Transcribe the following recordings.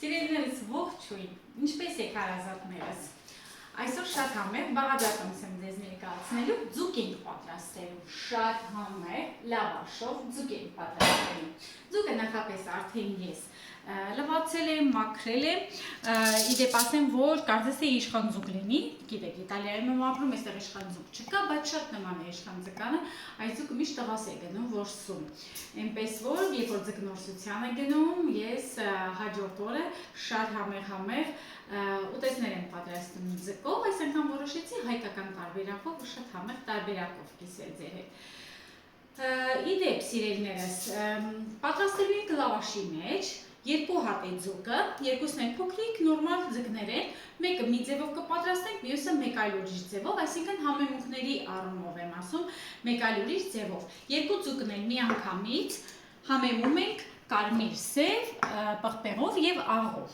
Սիրելիներս ողջույն, ինչպես եք հարազատներս։ Այսօր շատ համեղ բաղադրատոմս եմ ձեզ ներկայացնելու, ձուկ ենք պատրաստելու, շատ համեղ լավաշով ձուկ ենք պատրաստելու։ Ձուկը նախապես արդեն ես լվացել եմ, մաքրել եմ, իդեպ ասեմ, որ կարծես թե իշխան ձուկ լինի, գիտեք, Իտալիայում եմ ապրում, այստեղ իշխան ձուկ չկա, բայց շատ նման է իշխան ձկանը, այս ձուկը միշտ տղաս է գնում որսում։ Այնպես որ, երբ որ ձկնորսության է գնում, ես հաջորդ օրը շատ համեղ ուտեստներ եմ պատրաստում ձկով, այս անգամ որոշեցի հայկական տարբերակով ու շատ համեղ տարբերակով կիսել ձեր հետ։ Իդեպ, սիրելիներս, պատրաստելու ենք լավաշի մեջ, երկու հատ է ձուկը, երկուսն են փոքրիկ, նորմալ ձկներ են, մեկը մի ձևով կպատրաստենք, մյուսը մեկ այլ ուրիշ ձևով, այսինքն համեմունքների առումով եմ ասում, մեկ այլ ուրիշ ձևով։ Երկու ձուկն են միանգամից համեմում ենք կարմիր սև, պղպեղով եւ աղով։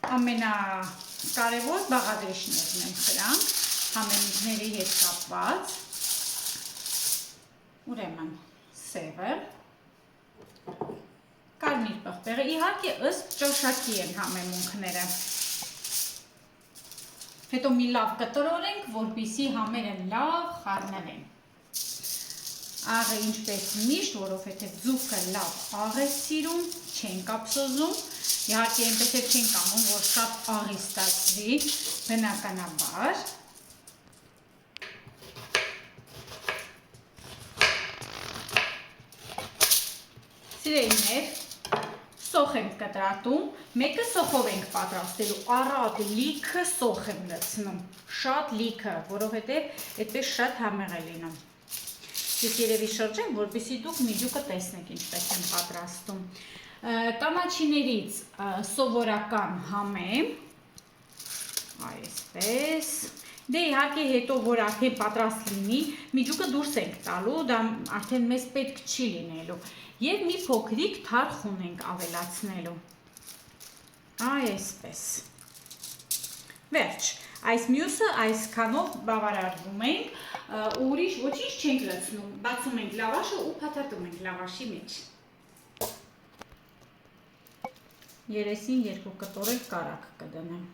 Ամենակարևոր բաղադրիչներն են սրանք, համեմունքների հետ կապված։ Ուրեմն սևը, կարմիր պղպեղը, իհարկե ըստ ճաշակի են համեմունքները։ Հետո մի լավ կտրորենք, որպեսզի համերը լավ խառնվեն։ Աղը ինչպես միշտ, որովհետև ձուկը լավ աղ է սիրում, չենք ափսոզում, իհարկե այնպես էլ չենք անում, որ շատ աղի ստացվի, բնականաբար։ Սիրելիներ, սոխ ենք կտրատում, մեկը սոխով ենք պատրաստելու, առատ լիքը սոխ եմ լցնում, շատ լիքը, որովհետև այդպես շատ համեղ է լինում։ Ես երևի շրջեմ, որպեսզի դուք միջուկը տեսնեք ինչպես եմ պատրաստում։ Կանաչիներից սովորական համեմ, այսպես, դե իհարկե հետո որ արդեն պատրաստ լինի, միջուկը դուրս ենք տալու, դա արդեն մեզ պետք չի լինելու։ Եվ մի փոքրիկ թարխուն ենք ավելացնելու, այսպես, վերջ, այս մյուսը այսքանով բավարարվում ենք, ուրիշ ոչինչ չենք լցնում, բացում ենք լավաշը ու փաթաթում ենք լավաշի մեջ։ Երեսին երկու կտորել կարակ կդնեմ։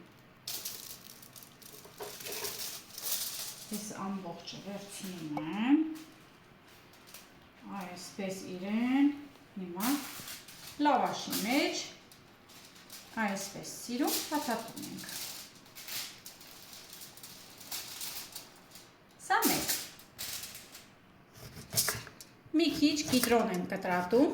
Ես ամբողջը վերցնում եմ, այսպես իրեն, հիմա լավաշի մեջ, այսպես սիրում փաթաթում ենք։ Սա մեկ։ Մի քիչ կիտրոն եմ կտրատում։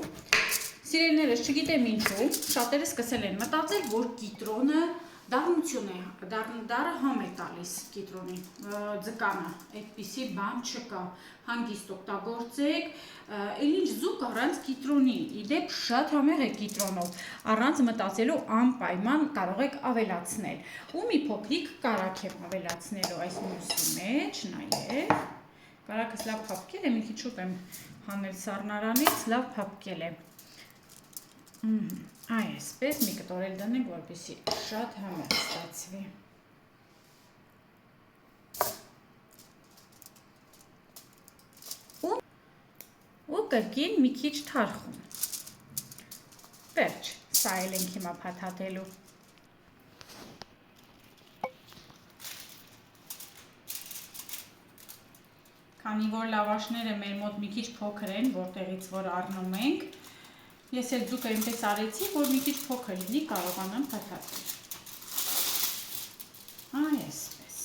Սիրելիներս, չգիտեմ ինչու, շատերը սկսել են մտածել, որ կիտրոնը դառնություն է, դառը համ է տալիս կիտրոնի, ձկանը, այդպիսի բան չկա, հանգիստ օգտագործեք, էլ ինչ ձուկ առանց կիտրոնի, իդեպ շատ համեղ է կիտրոնով, առանց մտածելու անպայման կարող եք ավելացնել, ու մի փոքրիկ կարակ եմ ավելացնելու այս մյուսի մեջ, նայեք, կարակս լավ փափկել է, մի քիչ շուտ եմ հանել սառնարանից, լավ փափկել է, այսպես մի կտորել դնենք, որպեսզի շատ համեղ ստացվի։ Ու կրկին մի քիչ թարխուն։ Վերջ, սա էլ ենք հիմա փաթաթելու։ Քանի որ լավաշները մեր մոտ մի քիչ փոքր են, որտեղից որ առնում ենք, ես էլ ձուկը այնպես արեցի, որ մի քիչ փոքր լինի, կարողանամ փաթաթել։ Այսպես։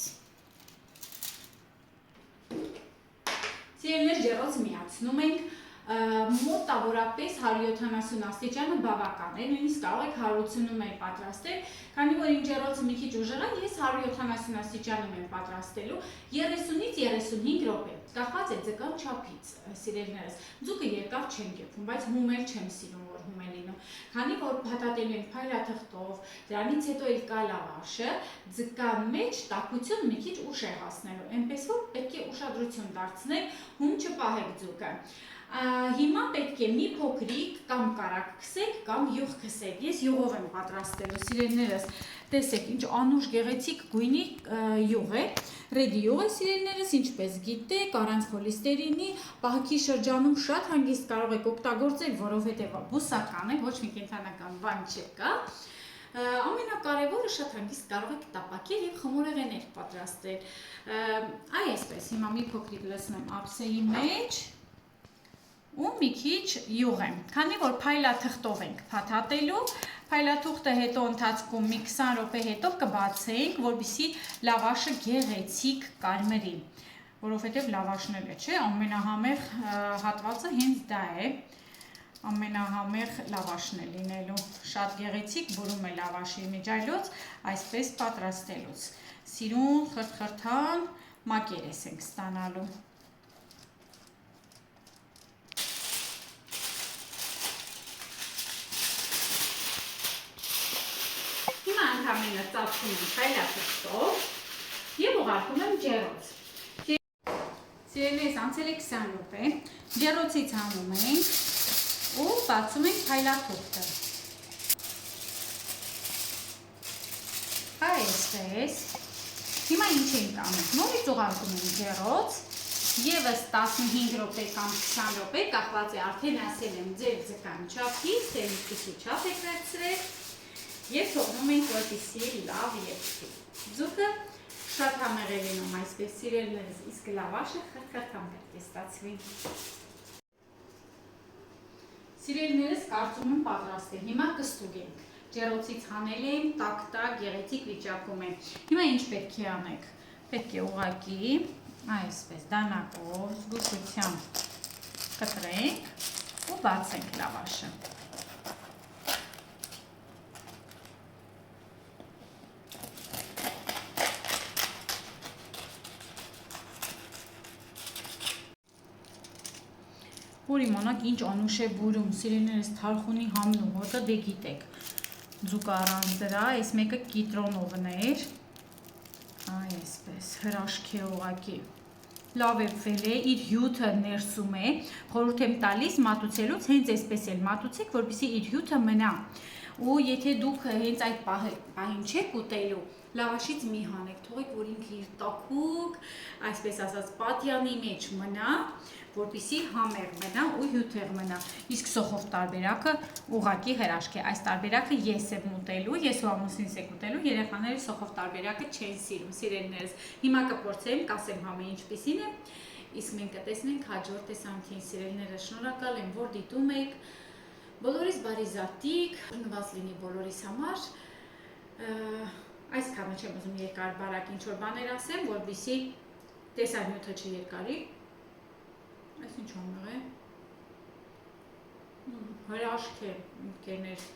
Սիրելիներ, ջեռոց միացնում ենք, մոտավորապես 170 աստիճանը բավական է, նույնիսկ կարող եք 180-ում էլ պատրաստել, քանի որ իմ ջեռոցը մի քիչ ուժեղ է, ես 170 աստիճանում եմ պատրաստելու 30-ից 35 րոպե, կախված է ձկան չափից, սիրելիներս, ձուկը երկար չեմ կեփում, բայց հում էլ չեմ սիրում, որ հում է լինում, քանի որ փաթաթելու ենք փայլաթղթով, դրանից հետո էլ կա լավաշը, ձկան մեջ տաքություն մի քիչ ուշ է հասնելու, այնպես որ պետք է ուշադրություն դարձնել, հում չպահեք ձուկը։ Հիմա պետք է մի փոքրիկ կամ կարակ քսեք կամ յուղ քսեք, ես յուղով եմ պատրաստելու, սիրելիներս, տեսեք ինչ անուշ գեղեցիկ գույնի յուղ է, ռեդի յուղ է սիրելիներս, ինչպես գիտեք, առանց խոլիստերինի, պահքի շրջանում շատ հանգիստ կարող եք օգտագործել, որովհետև բուսական է, ոչ մի կենդանական բան չկա, Ամենակարևորը շատ հանգիստ կարող եք տապակել եւ խմորեղեններ պատրաստել։ Այսպես, հիմա մի փոքրիկ լցնեմ ափսեի մեջ ու մի քիչ յուղեմ, քանի որ փայլաթղթով ենք փաթաթելու, փայլաթուղթը հետո ընթացքում մի 20 րոպե հետո կբացենք, որպեսզի լավաշը գեղեցիկ կարմրի, որովհետև լավաշն էլ է, չէ, ամենահամեղ հատվածը հենց դա է, ամենահամեղ լավաշն է լինելու, շատ գեղեցիկ բուրում է լավաշի միջայլոց, այսպես պատրաստելուց, սիրուն խրթխրթան մակերես ենք ստանալու։ Հիմա ընդամենը ծածկում եմ փայլաթղթով եւ ուղարկում եմ ջեռոց։ Սիրելիներս, անցել է 20 րոպե, ջեռոցից հանում ենք ու բացում ենք փայլաթուղթը։ Այսպես։ Հիմա ինչ ենք անում։ Նորից ուղարկում ենք ջեռոց, եւս 15 րոպե կամ 20 րոպե, կախված է արդեն ասել եմ ձեր ձկան չափից, թե ինչպիսի չափ եք վերցրել, եւ թողնում ենք, որպեսզի լավ եփվի։ Ձուկը շատ համեղ է լինում այսպես, սիրելիներս, իսկ լավաշը խրթխրթան պետք է ստացվի։ Սիրելիներս, կարծում եմ պատրաստ է։ Հիմա կստուգենք։ Ջեռոցից հանել եմ, տաք գեղեցիկ վիճակում է։ Հիմա ինչ պետք է անեք։ Պետք է ուղղակի այսպես դանակով զգուշությամբ կտրենք ու բացենք լավաշը։ Որ իմանաք ինչ անուշ է բուրում, սիրելիներս, թարխունի համն ու հոտը դե գիտեք, ձուկը առանց դրա, այս մեկը կիտրոնովն էր, այսպես, հրաշք է ուղղակի, լավ էփվել է, իր հյութը ներսում է, խորհուրդ եմ տալիս մատուցելուց, հենց այսպես էլ մատուցեք, որպեսզի իր հյութը մնա, ու եթե դուք հենց այդ պահին չեք ուտելու, լավաշից մի հանեք, թողեք, որ ինքը իր տաքուկ, այսպես ասած, պատյանի մեջ մնա, որպեսզի համեղ մնա ու հյութեղ մնա, իսկ սոխով տարբերակը ուղղակի հրաշք է, այս տարբերակը ես եմ ուտելու, ես ու ամուսինս եք ուտելու, երեխաները սոխով տարբերակը չեն սիրում, սիրելիներս, հիմա կփորձեմ, կասեմ համը ինչպիսին է, իսկ մենք կտեսնենք հաջորդ տեսանյութին, սիրելիներս, շնորհակալ եմ, որ դիտում եք, բոլորիս բարի զատիկ, նված լինի բոլորիս համար, այսքանը չեմ ուզում երկար բարակ ինչ-որ բաներ ասեմ, որպեսզի տեսանյութը չերկարի, այս ինչ համեղ է, հրաշք է, ընկերներ,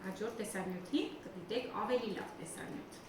հաջորդ տեսանյութին կդիտեք ավելի լավ տեսանյութ։